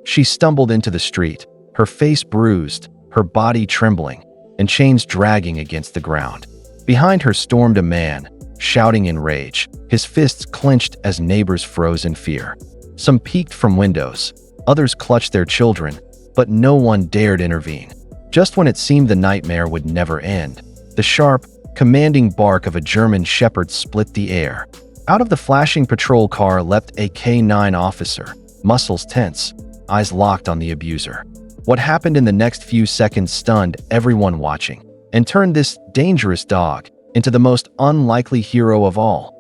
She stumbled into the street, her face bruised, her body trembling, and chains dragging against the ground. Behind her stormed a man, shouting in rage, his fists clenched as neighbors froze in fear. Some peeked from windows, others clutched their children, but no one dared intervene. Just when it seemed the nightmare would never end, the sharp, commanding bark of a German shepherd split the air. Out of the flashing patrol car leapt a K9 officer, muscles tense, eyes locked on the abuser. What happened in the next few seconds stunned everyone watching, and turned this dangerous dog into the most unlikely hero of all.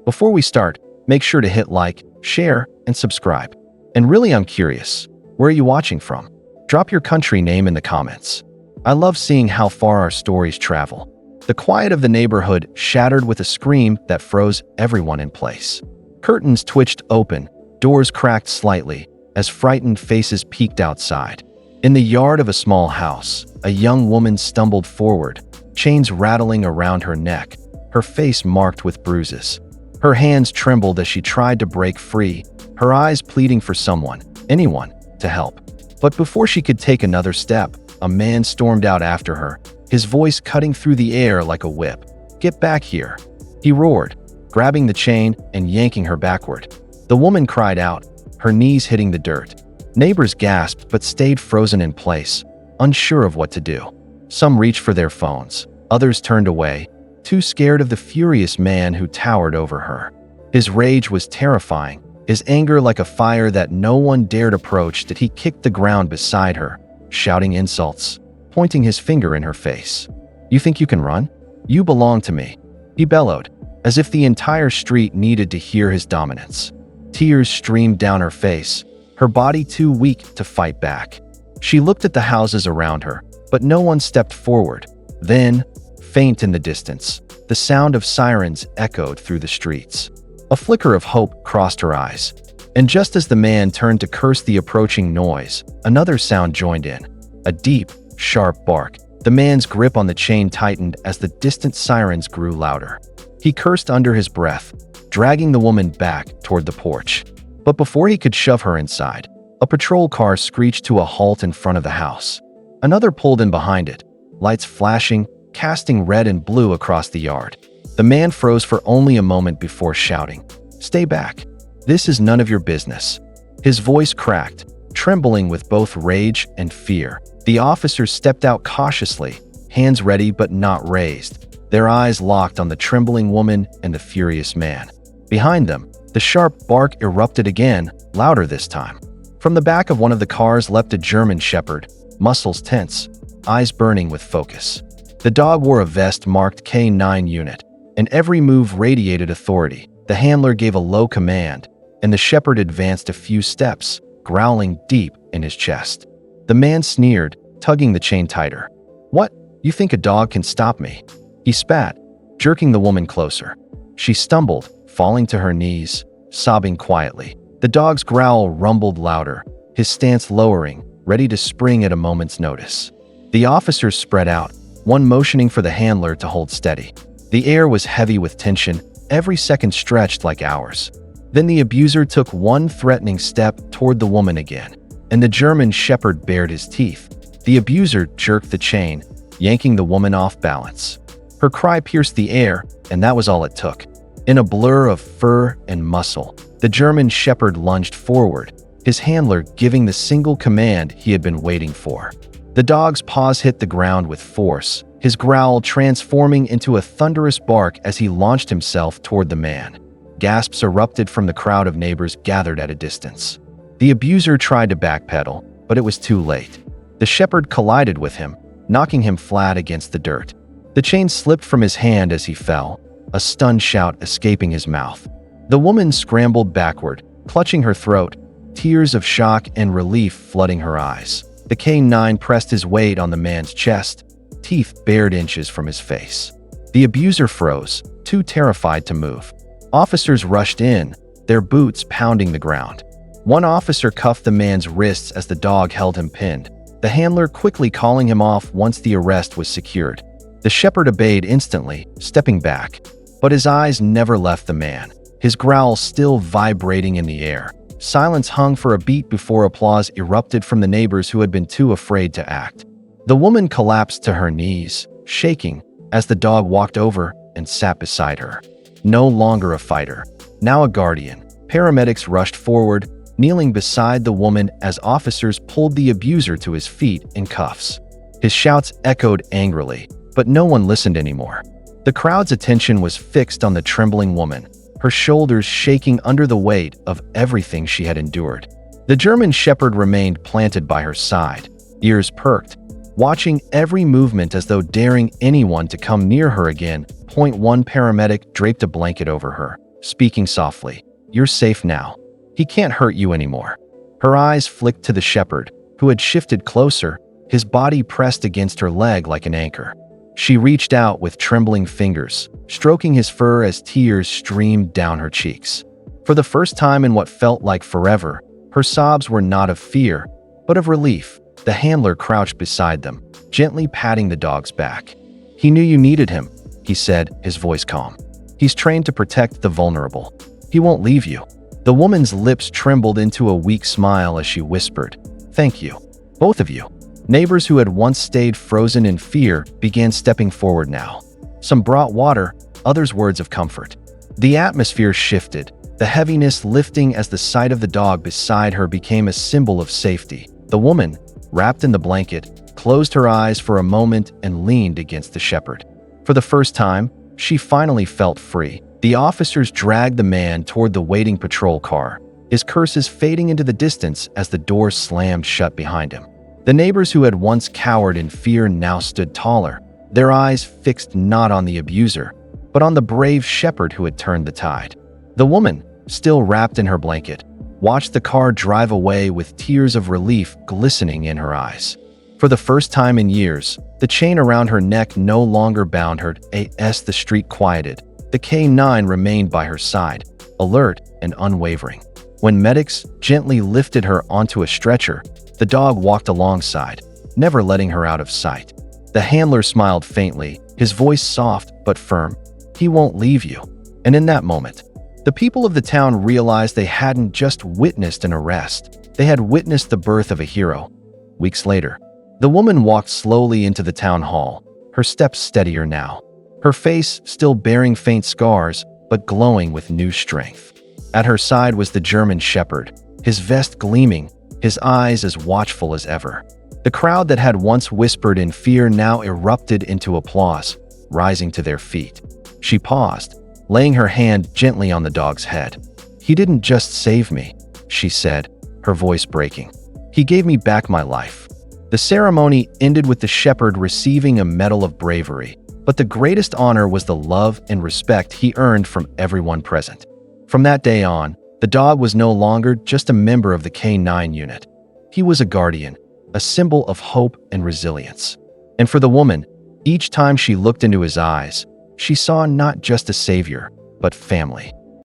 Before we start, make sure to hit like, share, and subscribe. And really, I'm curious, where are you watching from? Drop your country name in the comments. I love seeing how far our stories travel. The quiet of the neighborhood shattered with a scream that froze everyone in place. Curtains twitched open, doors cracked slightly, as frightened faces peeked outside. In the yard of a small house, a young woman stumbled forward, chains rattling around her neck, her face marked with bruises. Her hands trembled as she tried to break free, her eyes pleading for someone, anyone, to help. But before she could take another step, a man stormed out after her, his voice cutting through the air like a whip. "Get back here," he roared, grabbing the chain and yanking her backward. The woman cried out, her knees hitting the dirt. Neighbors gasped but stayed frozen in place, unsure of what to do. Some reached for their phones, others turned away, too scared of the furious man who towered over her. His rage was terrifying, his anger like a fire that no one dared approach. That he kicked the ground beside her, shouting insults, pointing his finger in her face. "You think you can run? You belong to me," he bellowed, as if the entire street needed to hear his dominance. Tears streamed down her face, her body too weak to fight back. She looked at the houses around her, but no one stepped forward. Then, faint in the distance, the sound of sirens echoed through the streets. A flicker of hope crossed her eyes, and just as the man turned to curse the approaching noise, another sound joined in, a deep, sharp bark. The man's grip on the chain tightened as the distant sirens grew louder. He cursed under his breath, dragging the woman back toward the porch. But before he could shove her inside, a patrol car screeched to a halt in front of the house. Another pulled in behind it, lights flashing, casting red and blue across the yard. The man froze for only a moment before shouting, "Stay back. This is none of your business." His voice cracked, trembling with both rage and fear. The officers stepped out cautiously, hands ready but not raised, their eyes locked on the trembling woman and the furious man. Behind them, the sharp bark erupted again, louder this time. From the back of one of the cars leapt a German shepherd, muscles tense, eyes burning with focus. The dog wore a vest marked K9 unit, and every move radiated authority. The handler gave a low command, and the shepherd advanced a few steps, growling deep in his chest. The man sneered, tugging the chain tighter. "What? You think a dog can stop me?" He spat, jerking the woman closer. She stumbled, falling to her knees, sobbing quietly. The dog's growl rumbled louder, his stance lowering, ready to spring at a moment's notice. The officers spread out, one motioning for the handler to hold steady. The air was heavy with tension, every second stretched like hours. Then the abuser took one threatening step toward the woman again, and the German shepherd bared his teeth. The abuser jerked the chain, yanking the woman off balance. Her cry pierced the air, and that was all it took. In a blur of fur and muscle, the German shepherd lunged forward, his handler giving the single command he had been waiting for. The dog's paws hit the ground with force, his growl transforming into a thunderous bark as he launched himself toward the man. Gasps erupted from the crowd of neighbors gathered at a distance. The abuser tried to backpedal, but it was too late. The shepherd collided with him, knocking him flat against the dirt. The chain slipped from his hand as he fell, a stunned shout escaping his mouth. The woman scrambled backward, clutching her throat, tears of shock and relief flooding her eyes. The K9 pressed his weight on the man's chest, teeth bared inches from his face. The abuser froze, too terrified to move. Officers rushed in, their boots pounding the ground. One officer cuffed the man's wrists as the dog held him pinned, the handler quickly calling him off once the arrest was secured. The shepherd obeyed instantly, stepping back, but his eyes never left the man, his growl still vibrating in the air. Silence hung for a beat before applause erupted from the neighbors who had been too afraid to act. The woman collapsed to her knees, shaking, as the dog walked over and sat beside her. No longer a fighter, now a guardian. Paramedics rushed forward, kneeling beside the woman as officers pulled the abuser to his feet in cuffs. His shouts echoed angrily, but no one listened anymore. The crowd's attention was fixed on the trembling woman, her shoulders shaking under the weight of everything she had endured. The German Shepherd remained planted by her side, ears perked, watching every movement as though daring anyone to come near her again. One paramedic draped a blanket over her, speaking softly, "You're safe now. He can't hurt you anymore." Her eyes flicked to the shepherd, who had shifted closer, his body pressed against her leg like an anchor. She reached out with trembling fingers, stroking his fur as tears streamed down her cheeks. For the first time in what felt like forever, her sobs were not of fear, but of relief. The handler crouched beside them, gently patting the dog's back. "He knew you needed him," he said, his voice calm. "He's trained to protect the vulnerable. He won't leave you." The woman's lips trembled into a weak smile as she whispered, "Thank you, both of you." Neighbors who had once stayed frozen in fear began stepping forward now. Some brought water, others words of comfort. The atmosphere shifted, the heaviness lifting as the sight of the dog beside her became a symbol of safety. The woman, wrapped in the blanket, closed her eyes for a moment and leaned against the shepherd. For the first time, she finally felt free. The officers dragged the man toward the waiting patrol car, his curses fading into the distance as the door slammed shut behind him. The neighbors who had once cowered in fear now stood taller, their eyes fixed not on the abuser, but on the brave shepherd who had turned the tide. The woman, still wrapped in her blanket, watched the car drive away with tears of relief glistening in her eyes. For the first time in years, the chain around her neck no longer bound her. As the street quieted, the K9 remained by her side, alert and unwavering. When medics gently lifted her onto a stretcher, the dog walked alongside, never letting her out of sight. The handler smiled faintly, his voice soft but firm. "He won't leave you." And in that moment, the people of the town realized they hadn't just witnessed an arrest, they had witnessed the birth of a hero. Weeks later, the woman walked slowly into the town hall, her steps steadier now, her face still bearing faint scars, but glowing with new strength. At her side was the German Shepherd, his vest gleaming, his eyes as watchful as ever. The crowd that had once whispered in fear now erupted into applause, rising to their feet. She paused, laying her hand gently on the dog's head. "He didn't just save me," she said, her voice breaking. "He gave me back my life." The ceremony ended with the shepherd receiving a medal of bravery, but the greatest honor was the love and respect he earned from everyone present. From that day on, the dog was no longer just a member of the K9 unit. He was a guardian, a symbol of hope and resilience. And for the woman, each time she looked into his eyes, she saw not just a savior, but family.